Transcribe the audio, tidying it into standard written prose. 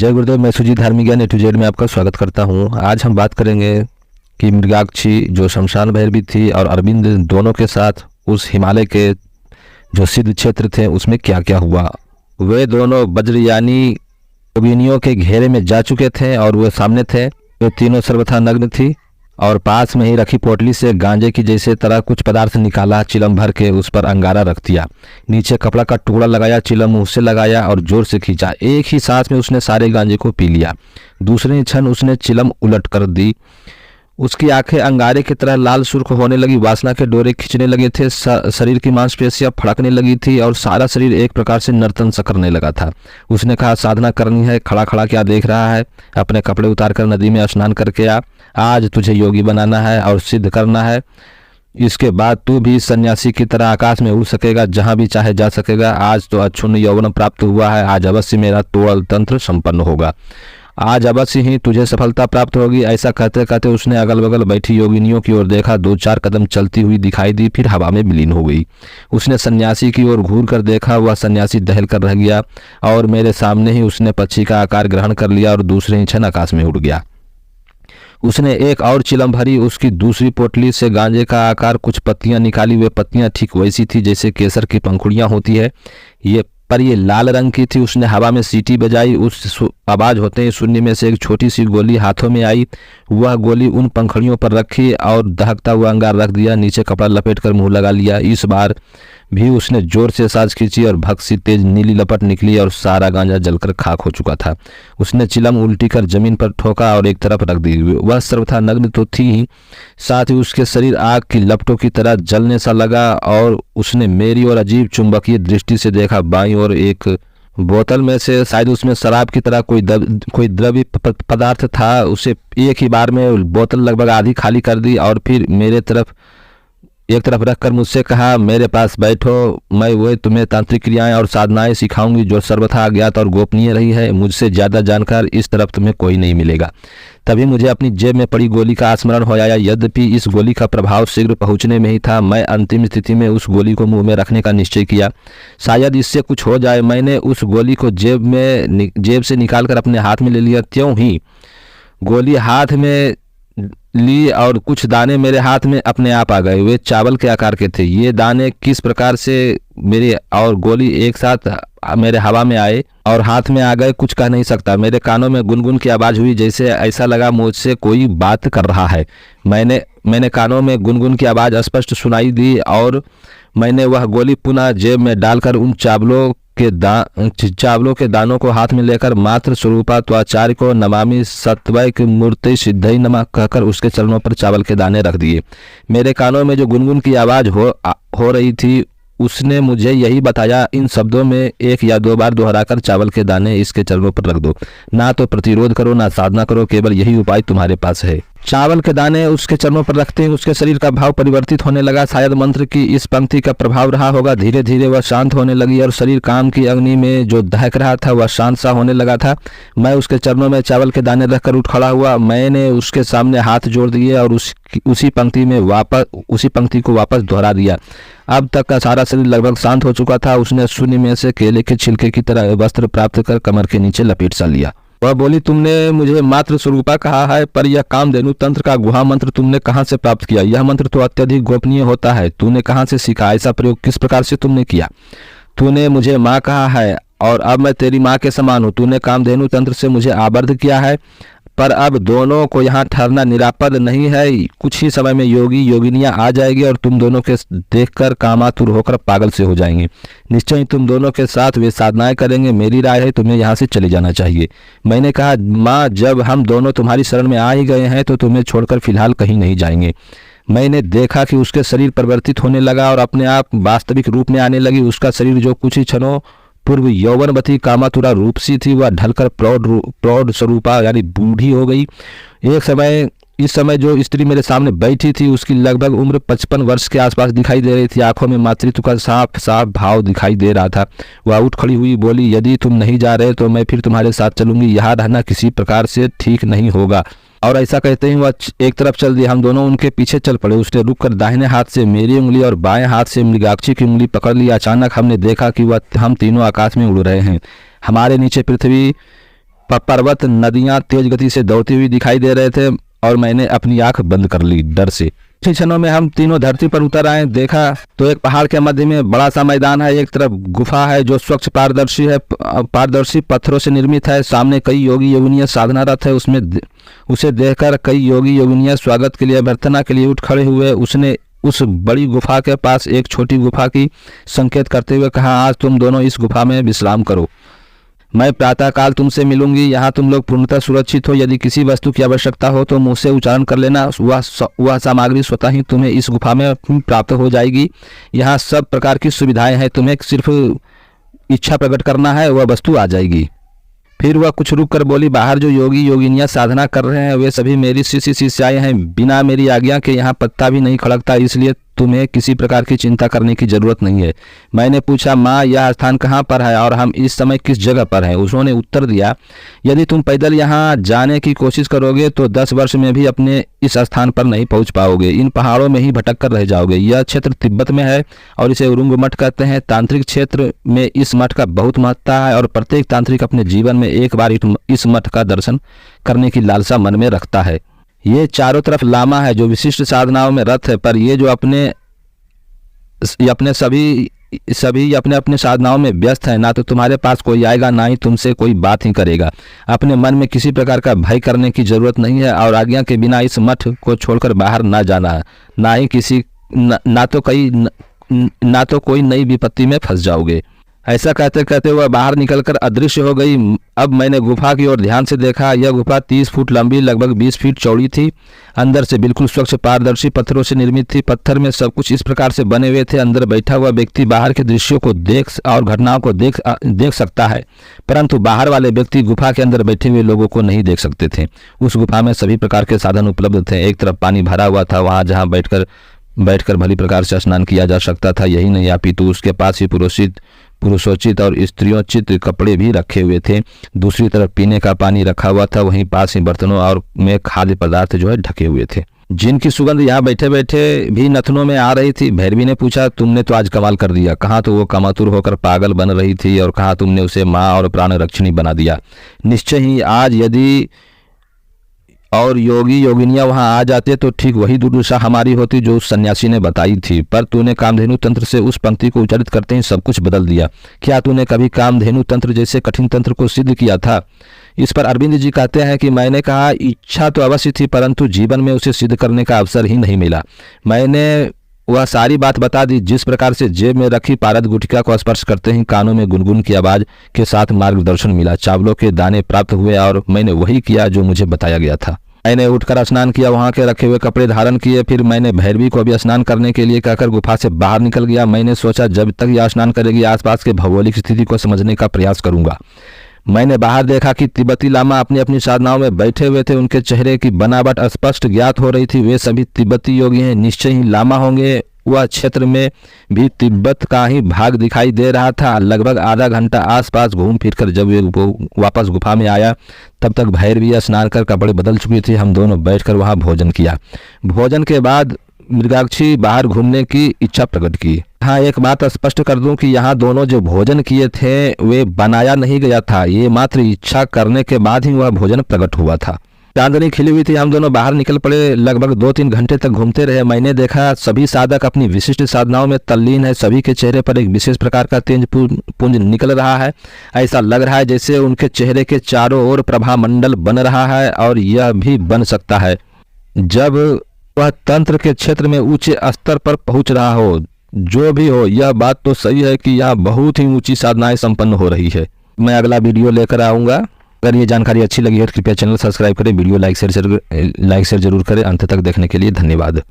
जय गुरुदेव। मैं सुजीत धार्मिक ज्ञान A to Z में आपका स्वागत करता हूं। आज हम बात करेंगे कि मृगाक्षी जो शमशान भैरवी थी और अरविंद दोनों के साथ उस हिमालय के जो सिद्ध क्षेत्र थे उसमें क्या क्या हुआ। वे दोनों वज्रयानी योगिनियों के घेरे में जा चुके थे और वे सामने थे। वे तीनों सर्वथा नग्न थी और पास में ही रखी पोटली से गांजे की जैसे तरह कुछ पदार्थ निकाला, चिलम भर के उस पर अंगारा रख दिया, नीचे कपड़ा का टुकड़ा लगाया, चिलम मुंह से लगाया और जोर से खींचा। एक ही सांस में उसने सारे गांजे को पी लिया। दूसरे ही क्षण उसने चिलम उलट कर दी। उसकी आंखें अंगारे की तरह लाल सुर्ख होने लगी, वासना के डोरे खींचने लगे थे, शरीर की मांसपेशियां फड़कने लगी थी और सारा शरीर एक प्रकार से नर्तन सा करने लगा था। उसने कहा, साधना करनी है, खड़ा खड़ा क्या देख रहा है, अपने कपड़े उतार कर नदी में स्नान करके आ। आज तुझे योगी बनाना है और सिद्ध करना है। इसके बाद तू भी सन्यासी की तरह आकाश में उड़ सकेगा, जहां भी चाहे जा सकेगा। आज तो अक्षुण्ण यौवन प्राप्त हुआ है, आज अवश्य मेरा तोड़ल तंत्र संपन्न होगा, आज अवश्य ही तुझे सफलता प्राप्त होगी। ऐसा कहते कहते उसने अगल बगल बैठी योगिनियों की ओर देखा। 2-4 कदम चलती हुई दिखाई दी, फिर हवा में विलीन हो गई। उसने सन्यासी की ओर घूर कर देखा। वह सन्यासी दहल कर रह गया और मेरे सामने ही उसने पक्षी का आकार ग्रहण कर लिया और दूसरे ही क्षण आकाश में उड़ गया। उसने एक और चिलम भरी, उसकी दूसरी पोटली से गांजे का आकार कुछ पत्तियां निकाली। वे पत्तियां ठीक वैसी थी जैसे केसर की पंखुड़ियां होती है, ये लाल रंग की थी। उसने हवा में सीटी बजाई। उस आवाज होते ही शून्य में से एक छोटी सी गोली हाथों में आई। वह गोली उन पंखुड़ियों पर रखी और दहकता हुआ अंगार रख दिया। नीचे कपड़ा लपेटकर मुंह लगा लिया। इस बार भी उसने जोर से सांस खींची और भक्त सी तेज नीली लपट निकली और सारा गांजा जलकर खाक हो चुका था। उसने चिलम उल्टी कर जमीन पर ठोका और एक तरफ रख दी। वह सर्वथा नग्न तो थी ही, साथ ही उसके शरीर आग की लपटों की तरह जलने सा लगा और उसने मेरी और अजीब चुंबकीय दृष्टि से देखा। बाईं ओर एक बोतल में से शायद उसमें शराब की तरह कोई द्रव्य पदार्थ था। उसे एक ही बार में बोतल लगभग आधी खाली कर दी और फिर मेरे तरफ एक तरफ रखकर मुझसे कहा, मेरे पास बैठो, मैं वह तुम्हें तांत्रिक क्रियाएं और साधनाएं सिखाऊंगी जो सर्वथा अज्ञात और गोपनीय रही है। मुझसे ज्यादा जानकार इस तरफ तुम्हें कोई नहीं मिलेगा। तभी मुझे अपनी जेब में पड़ी गोली का स्मरण हो आया। यद्यपि इस गोली का प्रभाव शीघ्र पहुंचने में ही था, मैं अंतिम स्थिति में उस गोली को मुंह में रखने का निश्चय किया। शायद इससे कुछ हो जाए। मैंने उस गोली को जेब से निकालकर अपने हाथ में ले लिया। त्यों ही गोली हाथ में ली और कुछ दाने मेरे हाथ में अपने आप आ गए। वे चावल के आकार के थे। ये दाने किस प्रकार से मेरे और गोली एक साथ मेरे हवा में आए और हाथ में आ गए, कुछ कह नहीं सकता। मेरे कानों में गुनगुन की आवाज हुई, जैसे ऐसा लगा मुझसे कोई बात कर रहा है। मैंने कानों में गुनगुन की आवाज स्पष्ट सुनाई दी और मैंने वह गोली पुनः जेब में डालकर उन चावलों के दानों को हाथ में लेकर मात्र स्वरूपा त्वाचार्य को नमामि सत्वैक मूर्ति सिद्धि नमः कहकर उसके चरणों पर चावल के दाने रख दिए। मेरे कानों में जो गुनगुन की आवाज हो रही थी उसने मुझे यही बताया, इन शब्दों में 1 या 2 बार दोहराकर चावल के दाने इसके चरणों पर रख दो। ना तो प्रतिरोध करो, ना साधना करो, केवल यही उपाय तुम्हारे पास है। चावल के दाने उसके चरणों पर रखते ही उसके शरीर का भाव परिवर्तित होने लगा। शायद मंत्र की इस पंक्ति का प्रभाव रहा होगा। धीरे धीरे वह शांत होने लगी और शरीर काम की अग्नि में जो दहक रहा था वह शांत सा होने लगा था। मैं उसके चरणों में चावल के दाने रखकर उठ खड़ा हुआ। मैंने उसके सामने हाथ जोड़ दिए और उसी पंक्ति को वापस दोहरा दिया। अब तक का सारा शरीर लगभग शांत हो चुका था। उसने शून्य में से केले के छिलके की तरह वस्त्र प्राप्त कर कमर के नीचे लपेट सा लिया। वह बोली, तुमने मुझे मात्र स्वरूपा कहा है, पर यह कामधेनु तंत्र का गुहा मंत्र तुमने कहाँ से प्राप्त किया? यह मंत्र तो अत्यधिक गोपनीय होता है। तूने कहाँ से सीखा? ऐसा प्रयोग किस प्रकार से तुमने किया? तूने मुझे माँ कहा है और अब मैं तेरी माँ के समान हूँ। तूने कामधेनु तंत्र से मुझे आबद्ध किया है, पर अब दोनों को यहाँ ठहरना निरापद नहीं है। कुछ ही समय में योगी योगिनियाँ आ जाएगी और तुम दोनों के देखकर कामातुर होकर पागल से हो जाएंगे। निश्चय ही तुम दोनों के साथ वे साधनाएं करेंगे। मेरी राय है तुम्हें यहाँ से चले जाना चाहिए। मैंने कहा, माँ, जब हम दोनों तुम्हारी शरण में आ ही गए हैं तो तुम्हें छोड़कर फिलहाल कहीं नहीं जाएंगे। मैंने देखा कि उसके शरीर परिवर्तित होने लगा और अपने आप वास्तविक रूप में आने लगी। उसका शरीर जो कुछ ही क्षणों पूर्व यौवनवती कामातुरा रूपसी थी, वह ढलकर प्रौढ़ स्वरूपा यानी बूढ़ी हो गई। इस समय जो स्त्री मेरे सामने बैठी थी उसकी लगभग उम्र 55 वर्ष के आसपास दिखाई दे रही थी। आंखों में मातृत्व का साफ साफ भाव दिखाई दे रहा था। वह उठ खड़ी हुई, बोली, यदि तुम नहीं जा रहे तो मैं फिर तुम्हारे साथ चलूंगी। यहाँ रहना किसी प्रकार से ठीक नहीं होगा। और ऐसा कहते ही वह एक तरफ चल दिया। हम दोनों उनके पीछे चल पड़े। उसने रुककर दाहिने हाथ से मेरी उंगली और बाएं हाथ से मृगाक्षी की उंगली पकड़ ली। अचानक हमने देखा कि हम तीनों आकाश में उड़ रहे हैं। हमारे नीचे पर्वत, नदियां तेज गति से दौड़ती हुई दिखाई दे रहे थे और मैंने अपनी आंख बंद कर ली डर से। कुछ क्षणों में हम तीनों धरती पर उतर आए। देखा तो एक पहाड़ के मध्य में बड़ा सा मैदान है। एक तरफ गुफा है जो स्वच्छ पारदर्शी पत्थरों से निर्मित है। सामने कई योगी योगिनियां साधनारत है। उसे देखकर कई योगी योगिनियां स्वागत के लिए, अभ्यर्थना के लिए उठ खड़े हुए। उसने उस बड़ी गुफा के पास एक छोटी गुफा की संकेत करते हुए कहा, आज तुम दोनों इस गुफा में विश्राम करो। मैं प्रातःकाल तुमसे मिलूंगी। यहाँ तुम लोग पूर्णतः सुरक्षित हो। यदि किसी वस्तु की आवश्यकता हो तो मुझसे उच्चारण कर लेना। वह सामग्री स्वतः ही तुम्हें इस गुफा में प्राप्त हो जाएगी। यहाँ सब प्रकार की सुविधाएं हैं। तुम्हें सिर्फ इच्छा प्रकट करना है, वह वस्तु आ जाएगी। फिर वह कुछ रुक कर बोली, बाहर जो योगी योगिनियां साधना कर रहे हैं वे सभी मेरी शिष्य शिष्याएं हैं। बिना मेरी आज्ञा के यहाँ पत्ता भी नहीं खड़कता, इसलिए तुम्हें किसी प्रकार की चिंता करने की जरूरत नहीं है। मैंने पूछा, माँ यह स्थान कहाँ पर है और हम इस समय किस जगह पर हैं? उन्होंने उत्तर दिया, यदि तुम पैदल यहाँ जाने की कोशिश करोगे तो 10 वर्ष में भी अपने इस स्थान पर नहीं पहुँच पाओगे। इन पहाड़ों में ही भटक कर रह जाओगे। यह क्षेत्र तिब्बत में है और इसे उरुंग मठ कहते हैं। तांत्रिक क्षेत्र में इस मठ का बहुत महत्ता है और प्रत्येक तांत्रिक अपने जीवन में एक बार इस मठ का दर्शन करने की लालसा मन में रखता है। ये चारों तरफ लामा है जो विशिष्ट साधनाओं में रत है, पर ये जो अपने अपने साधनाओं में व्यस्त है। ना तो तुम्हारे पास कोई आएगा, ना ही तुमसे कोई बात ही करेगा। अपने मन में किसी प्रकार का भय करने की जरूरत नहीं है और आज्ञा के बिना इस मठ को छोड़कर बाहर ना जाना, ना तो कोई नई विपत्ति में फंस जाओगे। ऐसा कहते कहते वह बाहर निकलकर अदृश्य हो गई। अब मैंने गुफा की ओर ध्यान से देखा। यह गुफा 30 फुट लंबी, लगभग 20 फीट चौड़ी थी। अंदर से बिल्कुल स्वच्छ पारदर्शी पत्थरों से निर्मित थी। पत्थर में सब कुछ इस प्रकार से बने हुए थे। अंदर बैठा हुआ व्यक्ति बाहर के दृश्यों को और घटनाओं को देख सकता है, परंतु बाहर वाले व्यक्ति गुफा के अंदर बैठे हुए लोगों को नहीं देख सकते थे। उस गुफा में सभी प्रकार के साधन उपलब्ध थे। एक तरफ पानी भरा हुआ था, वहाँ जहाँ बैठकर भली प्रकार से स्नान किया जा सकता था। यही नहीं, अपितु उसके पास ही पुरुषोचित और स्त्रियोचित कपड़े भी रखे हुए थे। दूसरी तरफ पीने का पानी रखा हुआ था। वहीं पास ही बर्तनों और में खाद्य पदार्थ जो है ढके हुए थे, जिनकी सुगंध यहाँ बैठे बैठे भी नथनों में आ रही थी। भैरवी ने पूछा, तुमने तो आज कमाल कर दिया। कहाँ तो वो कामातुर होकर पागल बन रही थी और कहाँ तुमने उसे माँ और प्राण रक्षिणी बना दिया। निश्चय ही आज यदि और योगी योगिनियां वहां आ जाते तो ठीक वही दुर्दशा हमारी होती जो उस सन्यासी ने बताई थी। पर तूने कामधेनु तंत्र से उस पंक्ति को उच्चारित करते ही सब कुछ बदल दिया। क्या तूने कभी कामधेनु तंत्र जैसे कठिन तंत्र को सिद्ध किया था? इस पर अरविंद जी कहते हैं कि मैंने कहा, इच्छा तो अवश्य थी, परंतु जीवन में उसे सिद्ध करने का अवसर ही नहीं मिला। मैंने वह सारी बात बता दी, जिस प्रकार से जेब में रखी पारद गुटिका को स्पर्श करते ही कानों में गुनगुन की आवाज के साथ मार्गदर्शन मिला। चावलों के दाने प्राप्त हुए और मैंने वही किया जो मुझे बताया गया था। मैंने उठकर स्नान किया, वहां के रखे हुए कपड़े धारण किए। फिर मैंने भैरवी को भी स्नान करने के लिए कहकर गुफा से बाहर निकल गया। मैंने सोचा जब तक यह स्नान करेगी आसपास के भौगोलिक स्थिति को समझने का प्रयास करूंगा। मैंने बाहर देखा कि तिब्बती लामा अपनी अपनी साधनाओं में बैठे हुए थे। उनके चेहरे की बनावट स्पष्ट ज्ञात हो रही थी। वे सभी तिब्बती योगी हैं, निश्चय ही लामा होंगे। वह क्षेत्र में भी तिब्बत का ही भाग दिखाई दे रहा था। लगभग आधा घंटा आसपास घूम फिरकर जब वे वापस गुफा में आया तब तक भैरवी स्नान कर कपड़े बदल चुकी थी। हम दोनों बैठकर वहां भोजन किया। भोजन के बाद मृगाक्षी बाहर घूमने की इच्छा प्रकट की। हाँ, एक बात स्पष्ट कर दूं कि यहाँ दोनों जो भोजन किए थे वे बनाया नहीं गया था। ये मात्र इच्छा करने के बाद ही वह भोजन प्रकट हुआ था। चांदनी खिली हुई थी। हम दोनों बाहर निकल पड़े। लगभग 2-3 घंटे तक घूमते रहे। मैंने देखा सभी साधक अपनी विशिष्ट साधनाओं में तल्लीन है। सभी के चेहरे पर एक विशेष प्रकार का तेज पुंज निकल रहा है। ऐसा लग रहा है जैसे उनके चेहरे के चारों ओर प्रभा मंडल बन रहा है। और यह भी बन सकता है जब वह तंत्र के क्षेत्र में ऊंचे स्तर पर पहुंच रहा हो। जो भी हो, यह बात तो सही है कि यहाँ बहुत ही ऊंची साधनाएं संपन्न हो रही है। मैं अगला वीडियो लेकर आऊँगा। अगर ये जानकारी अच्छी लगी है तो कृपया चैनल सब्सक्राइब करें, वीडियो लाइक शेयर जरूर करें। अंत तक देखने के लिए धन्यवाद।